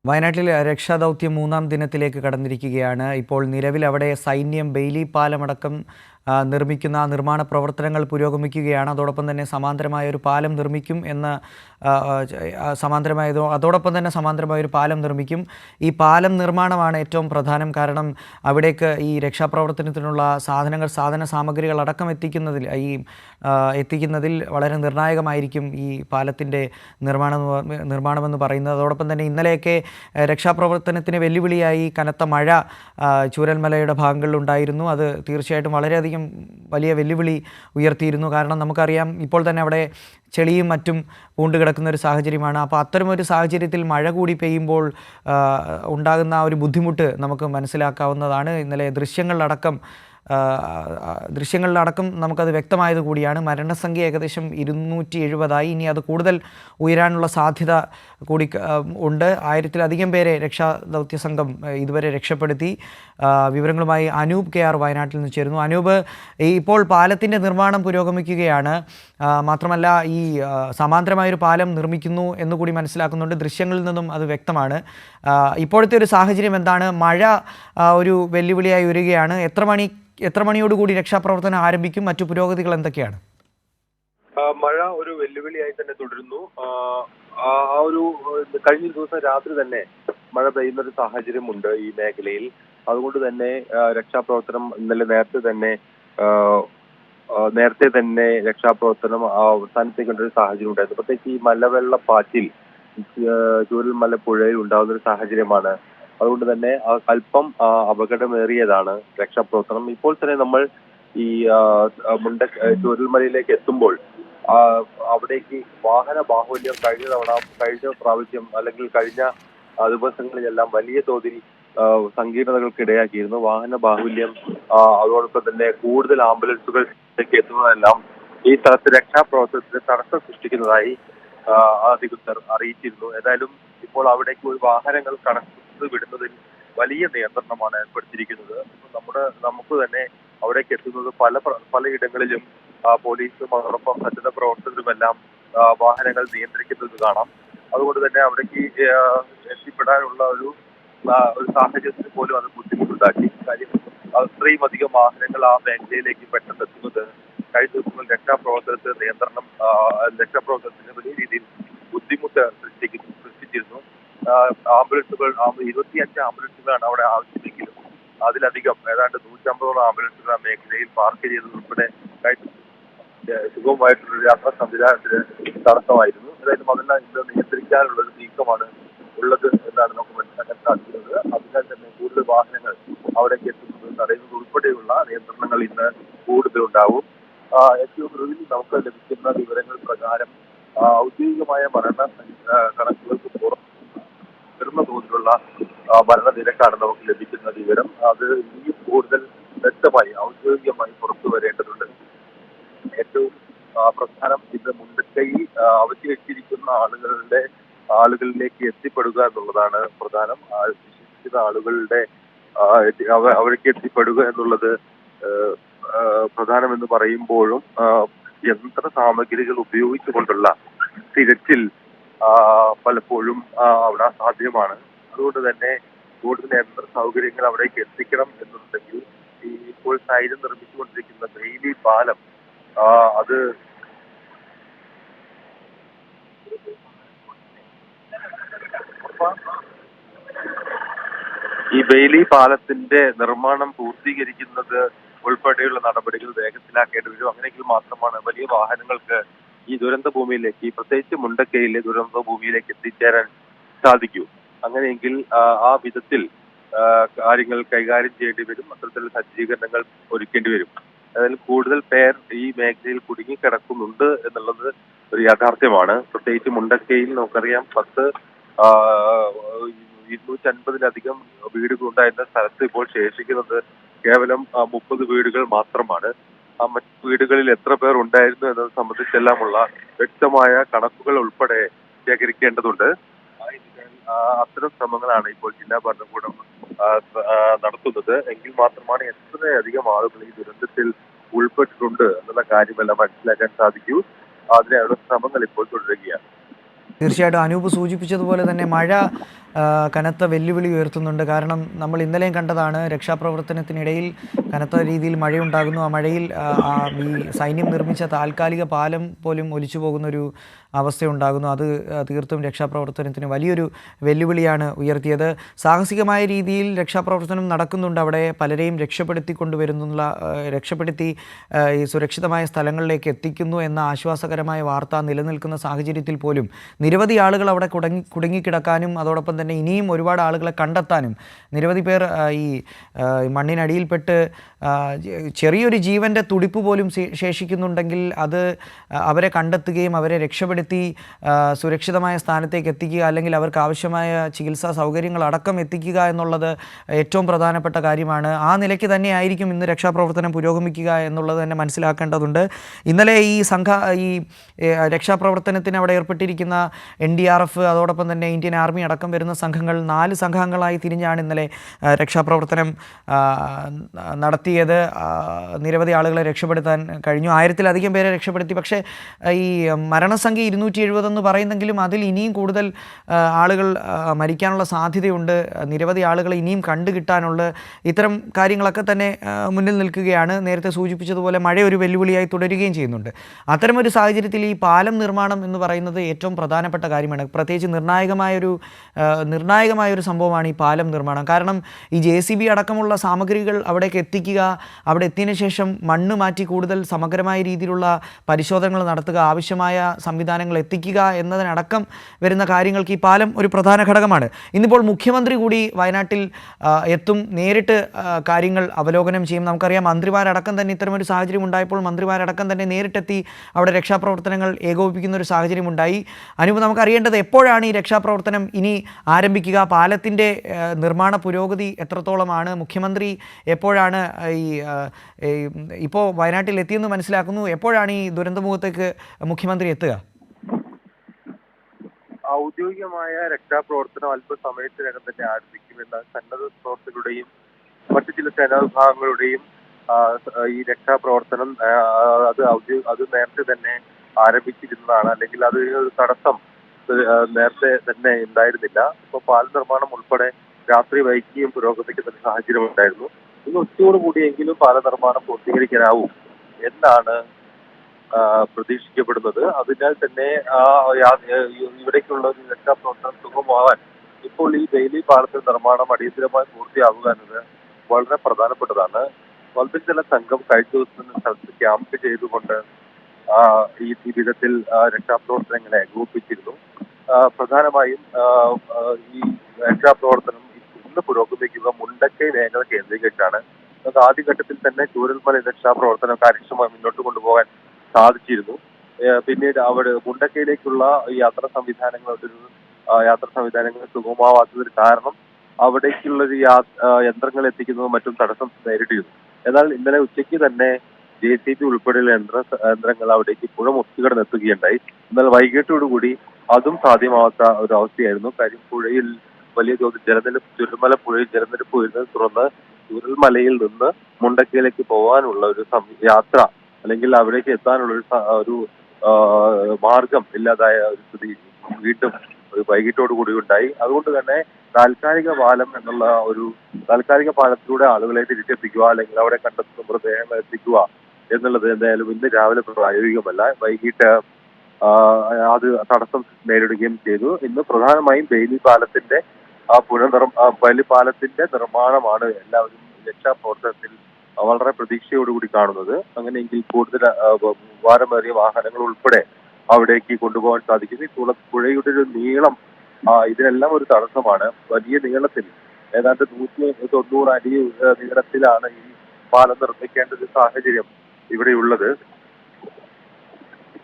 വയനാട്ടിൽ രക്ഷാദൗത്യം മൂന്നാം ദിനത്തിലേക്ക് കടന്നിരിക്കുകയാണ്. ഇപ്പോൾ നിലവിൽ അവിടെ സൈന്യം ബെയിലി പാലമടക്കം നിർമ്മിക്കുന്ന നിർമ്മാണ പ്രവർത്തനങ്ങൾ പുരോഗമിക്കുകയാണ്. അതോടൊപ്പം തന്നെ സമാന്തരമായ ഒരു പാലം നിർമ്മിക്കും എന്ന് അതോടൊപ്പം തന്നെ സമാന്തരമായൊരു പാലം നിർമ്മിക്കും. ഈ പാലം നിർമ്മാണമാണ് ഏറ്റവും പ്രധാനം. കാരണം അവിടേക്ക് ഈ രക്ഷാപ്രവർത്തനത്തിനുള്ള സാധന സാമഗ്രികൾ അടക്കം എത്തിക്കുന്നതിൽ വളരെ നിർണായകമായിരിക്കും ഈ പാലത്തിൻ്റെ നിർമ്മാണമെന്ന് പറയുന്നത്. അതോടൊപ്പം തന്നെ ഇന്നലെയൊക്കെ രക്ഷാപ്രവർത്തനത്തിന് വെല്ലുവിളിയായി കനത്ത മഴ ചൂരൽമലയുടെ ഭാഗങ്ങളിലുണ്ടായിരുന്നു. അത് തീർച്ചയായിട്ടും വളരെയധികം വലിയ വെല്ലുവിളി ഉയർത്തിയിരുന്നു. കാരണം നമുക്കറിയാം, ഇപ്പോൾ തന്നെ അവിടെ ചെളിയും മറ്റും പൂണ്ടുകിടക്കുന്ന ഒരു സാഹചര്യമാണ്. അപ്പോൾ അത്തരമൊരു സാഹചര്യത്തിൽ മഴ കൂടി പെയ്യുമ്പോൾ ഉണ്ടാകുന്ന ആ ഒരു ബുദ്ധിമുട്ട് നമുക്ക് മനസ്സിലാക്കാവുന്നതാണ്. ഇന്നലെ ദൃശ്യങ്ങളിലടക്കം നമുക്കത് വ്യക്തമായത് കൂടിയാണ്. മരണസംഖ്യ ഏകദേശം 270 ഇനി അത് കൂടുതൽ ഉയരാനുള്ള സാധ്യത കൂടി ഉണ്ട്. 1000-ലധികം പേരെ രക്ഷാദൗത്യ സംഘം ഇതുവരെ രക്ഷപ്പെടുത്തി. വിവരങ്ങളുമായി അനൂപ് KR വയനാട്ടിൽ നിന്ന് ചേരുന്നു. അനൂപ്, ഇപ്പോൾ പാലത്തിൻ്റെ നിർമ്മാണം പുരോഗമിക്കുകയാണ്. മാത്രമല്ല, ഈ സമാന്തരമായൊരു പാലം നിർമ്മിക്കുന്നു എന്നുകൂടി മനസ്സിലാക്കുന്നുണ്ട്. ദൃശ്യങ്ങളിൽ നിന്നും അത് വ്യക്തമാണ്. ഇപ്പോഴത്തെ ഒരു സാഹചര്യം എന്താണ്? മഴ ഒരു വെല്ലുവിളിയായി വരികയാണ്. എത്ര മണിയോടുകൂടി രക്ഷാപ്രവർത്തനം ആരംഭിക്കും? മറ്റു പുരോഗതികൾ എന്തൊക്കെയാണ്? മഴ ഒരു വെല്ലുവിളിയായി തന്നെ തുടരുന്നു. കഴിഞ്ഞ ദിവസം രാത്രി തന്നെ മഴ പെയ്യുന്ന ഒരു സാഹചര്യമുണ്ട് ഈ മേഖലയിൽ. അതുകൊണ്ട് തന്നെ രക്ഷാപ്രവർത്തനം ഇന്നലെ നേരത്തെ തന്നെ രക്ഷാപ്രവർത്തനം അവസാനിപ്പിക്കേണ്ട ഒരു സാഹചര്യം ഉണ്ടായിരുന്നു. പ്രത്യേകിച്ച് ഈ മലവെള്ളപ്പാച്ചിൽ ചൂരൽമല പുഴയിൽ ഉണ്ടാകുന്ന ഒരു സാഹചര്യമാണ്. അതുകൊണ്ട് തന്നെ അല്പം അപകടമേറിയതാണ് രക്ഷാപ്രവർത്തനം. ഇപ്പോൾ തന്നെ നമ്മൾ ഈ ചൂരൽമലയിലേക്ക് എത്തുമ്പോൾ അവിടേക്ക് വാഹന ബാഹുല്യം കഴിഞ്ഞ പ്രാവശ്യം അല്ലെങ്കിൽ കഴിഞ്ഞ ദിവസങ്ങളിലെല്ലാം വലിയ തോതിൽ സങ്കീർണതകൾക്കിടയാക്കിയിരുന്നു. വാഹന ബാഹുല്യം, അതോടൊപ്പം തന്നെ കൂടുതൽ ആംബുലൻസുകളിലേക്ക് എത്തുന്നതെല്ലാം ഈ സ്ഥലത്ത് രക്ഷാപ്രവർത്തനത്തിന് തടസ്സം സൃഷ്ടിക്കുന്നതായി അധികൃതർ അറിയിച്ചിരുന്നു. ഏതായാലും ഇപ്പോൾ അവിടേക്ക് ഒരു വാഹനങ്ങൾ വിടുന്നതിൽ വലിയ നിയന്ത്രണമാണ് ഏർപ്പെടുത്തിയിരിക്കുന്നത്. നമുക്ക് തന്നെ അവിടേക്ക് എത്തുന്നത് പലയിടങ്ങളിലും പോലീസും അതോടൊപ്പം സന്നദ്ധ പ്രവർത്തകരുമെല്ലാം വാഹനങ്ങൾ നിയന്ത്രിക്കുന്നത് കാണാം. അതുകൊണ്ട് തന്നെ അവിടേക്ക് എത്തിപ്പെടാനുള്ള ഒരു സാഹചര്യത്തിൽ പോലും അത് ബുദ്ധിമുട്ടുണ്ടാക്കി. കാര്യം അത്രയും അധികം വാഹനങ്ങൾ ആ മേഖലയിലേക്ക് പെട്ടെന്ന് എത്തുന്നത് കഴിഞ്ഞ ദിവസങ്ങളിൽ രക്ഷാപ്രവർത്തനത്തിന് വലിയ രീതിയിൽ ബുദ്ധിമുട്ട് സൃഷ്ടിച്ചിരുന്നു. ആംബുലൻസുകൾ 25 ആംബുലൻസുകളാണ് അവിടെ ആവശ്യമെങ്കിലും അതിലധികം ഏതാണ്ട് 150 ആംബുലൻസുകൾ ആ മേഖലയിൽ പാർക്ക് ചെയ്തതുൾപ്പെടെ സുഗമമായിട്ടുള്ള യാത്രാ സംവിധാനത്തിന് തടസ്സമായിരുന്നു. ഏതായാലും അതെല്ലാം ഇന്ന് നിയന്ത്രിക്കാനുള്ള ഒരു നീക്കമാണ് ഉള്ളത് എന്നാണ് നമുക്ക് മനസ്സിലാക്കാൻ സാധിക്കുന്നത്. അതിനാൽ തന്നെ കൂടുതൽ വാഹനങ്ങൾ അവിടേക്ക് എത്തുന്നത് തടയുന്നത് ഉൾപ്പെടെയുള്ള നിയന്ത്രണങ്ങൾ ഇന്ന് കൂടുതലുണ്ടാവും. ഏറ്റവും ഒടുവിൽ നമുക്ക് ലഭിക്കുന്ന വിവരങ്ങൾ പ്രകാരം ഔദ്യോഗികമായ മരണ കണക്കുകൾക്ക് ഉയർന്ന തോതിലുള്ള മരണനിരക്കാണ് നമുക്ക് ലഭിക്കുന്ന വിവരം. അത് ഇനിയും കൂടുതൽ വ്യക്തമായി ഔദ്യോഗികമായി പുറത്തു വരേണ്ടതുണ്ട്. ഏറ്റവും പ്രധാനം ഇന്ന് മുണ്ടക്കൈയിൽ അവശേഷിച്ചിരിക്കുന്ന ആളുകളിലേക്ക് എത്തിപ്പെടുക എന്നുള്ളതാണ് പ്രധാനം. വിശ്വസിക്കുന്ന ആളുകളുടെ അവർക്ക് എത്തിപ്പെടുക എന്നുള്ളത് പ്രധാനമെന്ന് പറയുമ്പോഴും യന്ത്ര സാമഗ്രികൾ ഉപയോഗിച്ചുകൊണ്ടുള്ള തിരച്ചിൽ പലപ്പോഴും അവിടെ അസാധ്യമാണ്. അതുകൊണ്ട് തന്നെ കൂടുതൽ യന്ത്ര സൗകര്യങ്ങൾ അവിടേക്ക് എത്തിക്കണം എന്നുണ്ടെങ്കിൽ ഇപ്പോൾ സൈന്യം നിർമ്മിച്ചുകൊണ്ടിരിക്കുന്ന ബെയിലി പാലം അത് ഈ ബെയിലി പാലത്തിന്റെ നിർമ്മാണം പൂർത്തീകരിക്കുന്നത് ഉൾപ്പെടെയുള്ള നടപടികൾ വേഗത്തിലാക്കേണ്ടി വരും. അങ്ങനെയെങ്കിൽ മാത്രമാണ് വലിയ വാഹനങ്ങൾക്ക് ഈ ദുരന്ത ഭൂമിയിലേക്ക്, പ്രത്യേകിച്ച് മുണ്ടക്കയിലെ ദുരന്ത ഭൂമിയിലേക്ക് എത്തിച്ചേരാൻ സാധിക്കൂ. അങ്ങനെയെങ്കിൽ ആ വിധത്തിൽ കാര്യങ്ങൾ കൈകാര്യം ചെയ്യേണ്ടി വരും. അത്തരത്തിലുള്ള സജ്ജീകരണങ്ങൾ ഒരുക്കേണ്ടി വരും. അതായത് കൂടുതൽ പേർ ഈ മേഖലയിൽ കുടുങ്ങിക്കിടക്കുന്നുണ്ട് എന്നുള്ളത് ഒരു യാഥാർത്ഥ്യമാണ്. പ്രത്യേകിച്ച് മുണ്ടക്കയിൽ നമുക്കറിയാം 250-ലധികം വീടുകൾ ഉണ്ടായിരുന്ന സ്ഥലത്ത് ഇപ്പോൾ ശേഷിക്കുന്നത് കേവലം 30 വീടുകൾ മാത്രമാണ്. ആ മറ്റു വീടുകളിൽ എത്ര പേർ ഉണ്ടായിരുന്നു എന്നത് സംബന്ധിച്ചെല്ലാമുള്ള വ്യക്തമായ കണക്കുകൾ ഉൾപ്പെടെ ശേഖരിക്കേണ്ടതുണ്ട്. അത്തരം ശ്രമങ്ങളാണ് ഇപ്പോൾ ജില്ലാ ഭരണകൂടം നടത്തുന്നത്. എങ്കിൽ മാത്രമാണ് എത്രയധികം ആളുകൾ ഈ ദുരന്തത്തിൽ ഉൾപ്പെട്ടിട്ടുണ്ട് എന്നുള്ള കാര്യമെല്ലാം മനസ്സിലാക്കാൻ സാധിക്കൂ. അതിനുള്ള ശ്രമങ്ങൾ ഇപ്പോൾ തുടരുകയാണ്. തീർച്ചയായിട്ടും അനൂപ് സൂചിപ്പിച്ചതുപോലെ തന്നെ മഴ കനത്ത വെല്ലുവിളി ഉയർത്തുന്നുണ്ട്. കാരണം നമ്മൾ ഇന്നലെയും കണ്ടതാണ്, രക്ഷാപ്രവർത്തനത്തിനിടയിൽ കനത്ത രീതിയിൽ മഴയുണ്ടാകുന്നു. ആ മഴയിൽ ഈ സൈന്യം നിർമ്മിച്ച താൽക്കാലിക പാലം പോലും ഒലിച്ചു പോകുന്നൊരു അവസ്ഥയുണ്ടാകുന്നു. അത് തീർത്തും രക്ഷാപ്രവർത്തനത്തിന് വലിയൊരു വെല്ലുവിളിയാണ് ഉയർത്തിയത്. സാഹസികമായ രീതിയിൽ രക്ഷാപ്രവർത്തനം നടക്കുന്നുണ്ട്. അവിടെ പലരെയും രക്ഷപ്പെടുത്തി ഈ സുരക്ഷിതമായ സ്ഥലങ്ങളിലേക്ക് എത്തിക്കുന്നു എന്ന ആശ്വാസകരമായ വാർത്ത നിലനിൽക്കുന്ന സാഹചര്യത്തിൽ പോലും നിരവധി ആളുകൾ അവിടെ കുടുങ്ങിക്കിടക്കാനും അതോടൊപ്പം തന്നെ ഇനിയും ഒരുപാട് ആളുകളെ കണ്ടെത്താനും, നിരവധി പേർ ഈ മണ്ണിനടിയിൽപ്പെട്ട് ചെറിയൊരു ജീവൻ്റെ തുടിപ്പ് പോലും ശേഷിക്കുന്നുണ്ടെങ്കിൽ അത് അവരെ കണ്ടെത്തുകയും അവരെ രക്ഷപ്പെടുത്തി സുരക്ഷിതമായ സ്ഥാനത്തേക്ക് എത്തിക്കുക, അല്ലെങ്കിൽ അവർക്ക് ആവശ്യമായ ചികിത്സാ സൗകര്യങ്ങളടക്കം എത്തിക്കുക എന്നുള്ളത് ഏറ്റവും പ്രധാനപ്പെട്ട കാര്യമാണ്. ആ നിലയ്ക്ക് തന്നെയായിരിക്കും ഇന്ന് രക്ഷാപ്രവർത്തനം പുരോഗമിക്കുക എന്നുള്ളത് തന്നെ മനസ്സിലാക്കേണ്ടതുണ്ട്. ഇന്നലെ ഈ രക്ഷാപ്രവർത്തനത്തിന് അവിടെ ഏർപ്പെട്ടിരിക്കുന്ന NDRF അതോടൊപ്പം തന്നെ ഇന്ത്യൻ ആർമി അടക്കം വരുന്ന സംഘങ്ങൾ 4 സംഘങ്ങളായി തിരിഞ്ഞാണ് ഇന്നലെ രക്ഷാപ്രവർത്തനം നടത്തിയത്. നിരവധി ആളുകളെ രക്ഷപ്പെടുത്താൻ കഴിഞ്ഞു. 1000-ലധികം പേരെ രക്ഷപ്പെടുത്തി. പക്ഷേ ഈ മരണസംഖ്യ 270 എന്ന് പറയുന്നെങ്കിലും അതിൽ ഇനിയും കൂടുതൽ ആളുകൾ മരിക്കാനുള്ള സാധ്യതയുണ്ട്. നിരവധി ആളുകളെ ഇനിയും കണ്ടുകിട്ടാനുള്ള ഇത്തരം കാര്യങ്ങളൊക്കെ തന്നെ മുന്നിൽ നിൽക്കുകയാണ്. നേരത്തെ സൂചിപ്പിച്ചതുപോലെ മഴ ഒരു വെല്ലുവിളിയായി തുടരുകയും ചെയ്യുന്നുണ്ട്. അത്തരമൊരു സാഹചര്യത്തിൽ ഈ പാലം നിർമ്മാണം എന്ന് പറയുന്നത് ഏറ്റവും പ്രധാനപ്പെട്ട കാര്യമാണ്. പ്രത്യേകിച്ച് നിർണായകമായൊരു സംഭവമാണ് ഈ പാലം നിർമ്മാണം. കാരണം ഈ JCB അടക്കമുള്ള സാമഗ്രികൾ അവിടേക്ക് എത്തിക്കുക, അവിടെ എത്തിയതിനു ശേഷം മണ്ണ് മാറ്റി കൂടുതൽ സമഗ്രമായ രീതിയിലുള്ള പരിശോധനകൾ നടത്തുക, ആവശ്യമായ സംവിധാനങ്ങൾ എത്തിക്കുക എന്നതിനടക്കം വരുന്ന കാര്യങ്ങൾക്ക് ഈ പാലം ഒരു പ്രധാന ഘടകമാണ്. ഇന്നിപ്പോൾ മുഖ്യമന്ത്രി കൂടി വയനാട്ടിൽ എത്തും, നേരിട്ട് കാര്യങ്ങൾ അവലോകനം ചെയ്യും. നമുക്കറിയാം, മന്ത്രിമാരടക്കം തന്നെ ഇത്തരമൊരു സാഹചര്യം ഉണ്ടായപ്പോൾ മന്ത്രിമാരടക്കം തന്നെ നേരിട്ടെത്തി അവിടെ രക്ഷാപ്രവർത്തനങ്ങൾ ഏകോപിപ്പിക്കുന്ന ഒരു സാഹചര്യം ഉണ്ടായി. അനൂപ്, നമുക്കറിയേണ്ടത് എപ്പോഴാണ് ഈ രക്ഷാപ്രവർത്തനം ഇനി ആരംഭിക്കുക? പാലത്തിൻ്റെ നിർമ്മാണ പുരോഗതി എത്രത്തോളമാണ്? മുഖ്യമന്ത്രി എപ്പോഴാണ് ഇപ്പോൾ വയനാട്ടിൽ എത്തിയെന്ന് മനസ്സിലാക്കുന്നു. എപ്പോഴാണ് ഈ ദുരന്തമുഖത്തേക്ക് മുഖ്യമന്ത്രി എത്തുക? ഔദ്യോഗികമായ രക്ഷാപ്രവർത്തനം അല്പസമയത്തിനകം തന്നെ ആരംഭിക്കുമെന്ന് സന്നദ്ധ പ്രവർത്തകരുടെയും മറ്റു ചില സേനാവിഭാഗങ്ങളുടെയും ഈ രക്ഷാപ്രവർത്തനം അത് നേരത്തെ തന്നെ ആരംഭിച്ചിരുന്നതാണ്. അല്ലെങ്കിൽ അത് ഒരു തടസ്സം നേരത്തെ തന്നെ ഉണ്ടായിരുന്നില്ല. ഇപ്പൊ പാലം നിർമ്മാണം ഉൾപ്പെടെ രാത്രി വൈകിയും പുരോഗമിക്കുന്ന ഒരു സാഹചര്യം ഉണ്ടായിരുന്നു. ഇന്ന് ഉച്ചയോട് കൂടിയെങ്കിലും പാല നിർമ്മാണം പൂർത്തീകരിക്കാനാവും എന്നാണ് പ്രതീക്ഷിക്കപ്പെടുന്നത്. അതിനാൽ തന്നെ ഇവിടേക്കുള്ള ഒരു രക്ഷാപ്രവർത്തനം സുഗമമാവാൻ ഇപ്പോൾ ഈ ബെയിലി പാലത്തിന്റെ നിർമ്മാണം അടിയന്തരമായി പൂർത്തിയാവുക എന്നത് വളരെ പ്രധാനപ്പെട്ടതാണ്. വൽബിജല സംഘം കഴിഞ്ഞ ദിവസം സ്ഥലത്ത് ക്യാമ്പ് ചെയ്തുകൊണ്ട് ഈ വിധത്തിൽ രക്ഷാപ്രവർത്തനങ്ങളെ ഏകോപിപ്പിച്ചിരുന്നു. പ്രധാനമായും ഈ രക്ഷാപ്രവർത്തനം ഇന്ന് പുരോഗമിക്കുക മുണ്ടക്കൈ മേഖല കേന്ദ്രീകരിച്ചാണ്. നമുക്ക് ആദ്യഘട്ടത്തിൽ തന്നെ ചൂരൽമല രക്ഷാപ്രവർത്തനം കാര്യക്ഷമമായി മുന്നോട്ട് കൊണ്ടുപോകാൻ സാധിച്ചിരുന്നു. പിന്നീട് അവിടെ മുണ്ടക്കൈയിലേക്കുള്ള യാത്രാ സംവിധാനങ്ങൾ സുഗമമാവാത്തതിന് കാരണം അവിടേക്കുള്ളൊരു യന്ത്രങ്ങൾ എത്തിക്കുന്നതും മറ്റും തടസ്സം നേരിട്ടിരുന്നു. എന്നാൽ ഇന്നലെ ഉച്ചയ്ക്ക് തന്നെ JCB ഉൾപ്പെടെയുള്ള യന്ത്രങ്ങൾ അവിടേക്ക് പുഴ മുത്തുകടന്നെത്തുകയുണ്ടായി. എന്നാൽ വൈകിട്ടോടുകൂടി അതും സാധ്യമാവാത്ത ഒരു അവസ്ഥയായിരുന്നു. കാര്യം പുഴയിൽ വലിയ തോതിൽ ചുരൽമല പുഴയിൽ ജലനിരപ്പ് ഉയരുന്നത് തുടർന്ന് ചുരൽമലയിൽ നിന്ന് മുണ്ടക്കയിലേക്ക് പോകാനുള്ള ഒരു യാത്ര അല്ലെങ്കിൽ അവിടേക്ക് എത്താനുള്ള ഒരു മാർഗം ഇല്ലാതായ ഒരു സ്ഥിതി വീണ്ടും ഒരു വൈകിട്ടോടുകൂടി ഉണ്ടായി. അതുകൊണ്ട് തന്നെ താൽക്കാലിക പാലത്തിലൂടെ ആളുകളെ തിരിച്ചെത്തിക്കുക അല്ലെങ്കിൽ അവിടെ കണ്ടെത്തുന്ന മൃതദേഹങ്ങൾ എത്തിക്കുക എന്നുള്ളത് എന്തായാലും ഇന്ന് രാവിലെ പ്രായോഗികമല്ല. വൈകിട്ട് അത് തടസ്സം നേരിടുകയും ചെയ്തു. ഇന്ന് പ്രധാനമായും ബെയിലി പാലത്തിന്റെ പാലത്തിന്റെ നിർമ്മാണമാണ് എല്ലാവരും രക്ഷാപ്രവർത്തനത്തിൽ വളരെ പ്രതീക്ഷയോടുകൂടി കാണുന്നത്. അങ്ങനെയെങ്കിൽ കൂടുതൽ ഭാരമേറിയ വാഹനങ്ങൾ ഉൾപ്പെടെ അവിടേക്ക് കൊണ്ടുപോകാൻ സാധിക്കും. ഈ പുഴയുടെ ഒരു നീളം ഇതിനെല്ലാം ഒരു തടസ്സമാണ്. വലിയ നീളത്തിൽ ഏതാണ്ട് 190 അടി നീളത്തിലാണ് ഈ പാലം നിർമ്മിക്കേണ്ട ഒരു സാഹചര്യം ഇവിടെയുള്ളത്.